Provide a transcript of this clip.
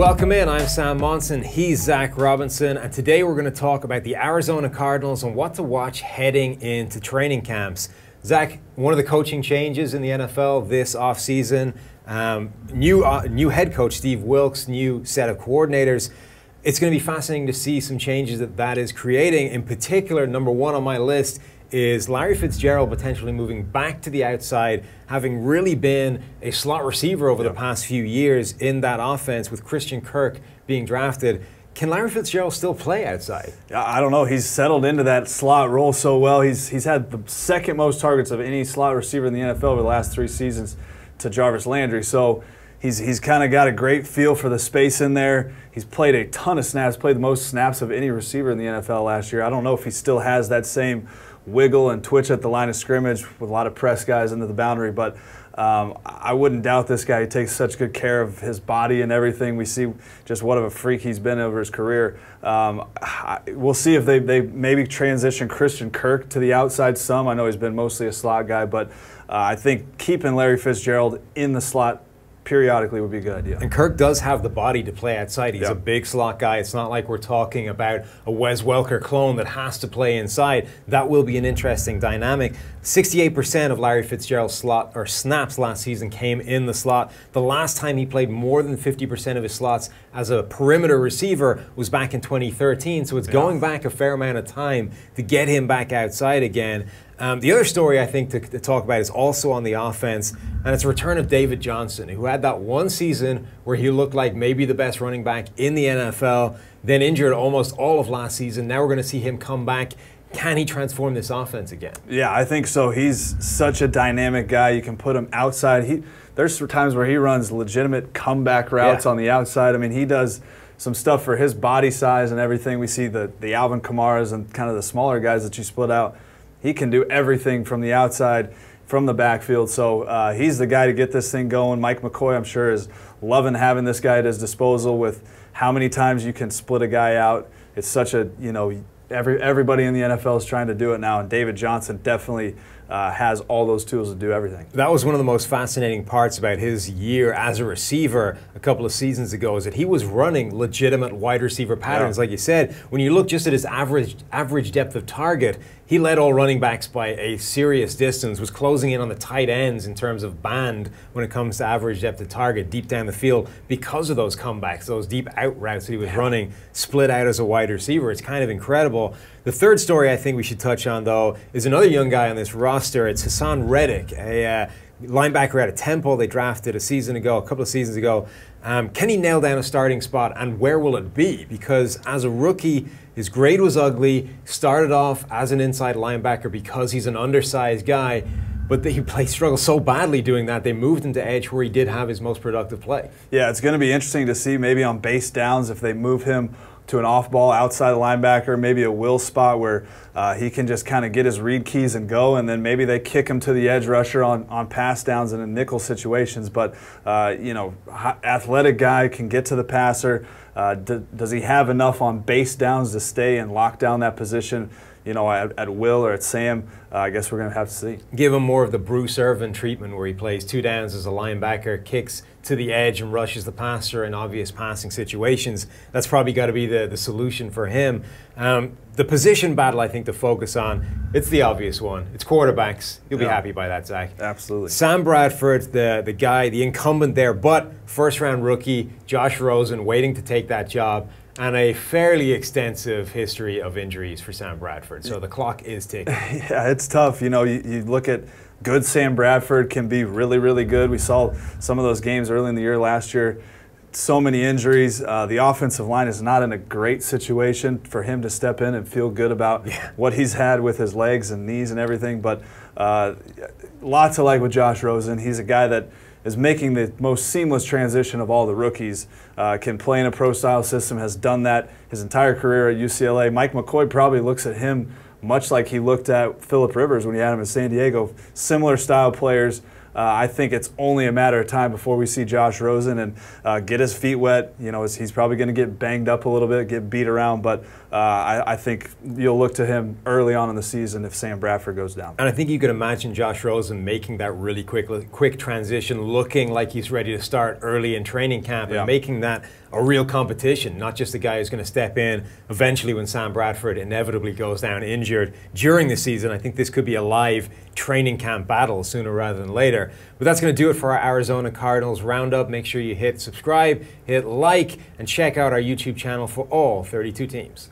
Welcome in, I'm Sam Monson, he's Zach Robinson, and today we're going to talk about the Arizona Cardinals and what to watch heading into training camps. Zach, one of the coaching changes in the NFL this offseason, new head coach Steve Wilks, new set of coordinators. It's going to be fascinating to see some changes that is creating. In particular, number one on my list is Larry Fitzgerald potentially moving back to the outside, having really been a slot receiver over the past few years in that offense with Christian Kirk being drafted. Can Larry Fitzgerald still play outside? I don't know. He's settled into that slot role so well. He's had the second most targets of any slot receiver in the NFL over the last 3 seasons to Jarvis Landry. So he's kind of got a great feel for the space in there. He's played a ton of snaps, played the most snaps of any receiver in the NFL last year. I don't know if he still has that same wiggle and twitch at the line of scrimmage with a lot of press guys into the boundary, but I wouldn't doubt this guy. He takes such good care of his body and everything. We see just what of a freak he's been over his career. We'll see if they maybe transition Christian Kirk to the outside some. I know he's been mostly a slot guy, but I think keeping Larry Fitzgerald in the slot periodically would be a good idea. And Kirk does have the body to play outside. He's a big slot guy. It's not like we're talking about a Wes Welker clone that has to play inside. That will be an interesting dynamic. 68% of Larry Fitzgerald's slot or snaps last season came in the slot. The last time he played more than 50% of his slots as a perimeter receiver was back in 2013. So it's going back a fair amount of time to get him back outside again. The other story I think to talk about is also on the offense, and it's a return of David Johnson, who had that one season where he looked like maybe the best running back in the NFL, then injured almost all of last season. Now we're going to see him come back. Can he transform this offense again? Yeah, I think so. He's such a dynamic guy. You can put him outside. There's times where he runs legitimate comeback routes on the outside. I mean, he does some stuff for his body size and everything. We see the Alvin Kamaras and kind of the smaller guys that you split out. He can do everything from the outside, from the backfield. So he's the guy to get this thing going. Mike McCoy, I'm sure, is loving having this guy at his disposal with how many times you can split a guy out. It's such a, everybody in the NFL is trying to do it now, and David Johnson definitely has all those tools to do everything. That was one of the most fascinating parts about his year as a receiver a couple of seasons ago, is that he was running legitimate wide receiver patterns. Like you said, when you look just at his average depth of target, he led all running backs by a serious distance, was closing in on the tight ends in terms of band when it comes to average depth of target deep down the field because of those comebacks, those deep out routes that he was running, split out as a wide receiver. It's kind of incredible. The third story I think we should touch on, though, is another young guy on this roster. It's Haasson Reddick, a linebacker out of Temple they drafted a couple of seasons ago. Can he nail down a starting spot, and where will it be? Because as a rookie, his grade was ugly, started off as an inside linebacker because he's an undersized guy, but he struggled so badly doing that, they moved him to edge where he did have his most productive play. Yeah, it's going to be interesting to see maybe on base downs if they move him to an off-ball outside linebacker, maybe a will spot where he can just kind of get his read keys and go, and then maybe they kick him to the edge rusher on pass downs and in nickel situations. But, athletic guy, can get to the passer. Does he have enough on base downs to stay and lock down that position, at Will or at Sam? I guess we're going to have to see. Give him more of the Bruce Irvin treatment where he plays 2 downs as a linebacker, kicks to the edge and rushes the passer in obvious passing situations. That's probably got to be the solution for him. The position battle I think to focus on, it's the obvious one. It's quarterbacks. You'll be happy by that, Zach. Absolutely. Sam Bradford, the guy, the incumbent there, but first-round rookie, Josh Rosen, waiting to take that job, and a fairly extensive history of injuries for Sam Bradford. So the clock is ticking. Yeah, it's tough. You look at good Sam Bradford can be really, really good. We saw some of those games early in the year last year. So many injuries. The offensive line is not in a great situation for him to step in and feel good about what he's had with his legs and knees and everything. But lots to like with Josh Rosen. He's a guy that is making the most seamless transition of all the rookies. Can play in a pro-style system, has done that his entire career at UCLA. Mike McCoy probably looks at him much like he looked at Phillip Rivers when he had him in San Diego. Similar style players. I think it's only a matter of time before we see Josh Rosen and get his feet wet. You know, he's probably going to get banged up a little bit, get beat around, but I think you'll look to him early on in the season if Sam Bradford goes down. And I think you can imagine Josh Rosen making that really quick transition, looking like he's ready to start early in training camp, and making that a real competition, not just a guy who's going to step in eventually when Sam Bradford inevitably goes down injured during the season. I think this could be a live training camp battle sooner rather than later. But that's going to do it for our Arizona Cardinals roundup. Make sure you hit subscribe, hit like, and check out our YouTube channel for all 32 teams.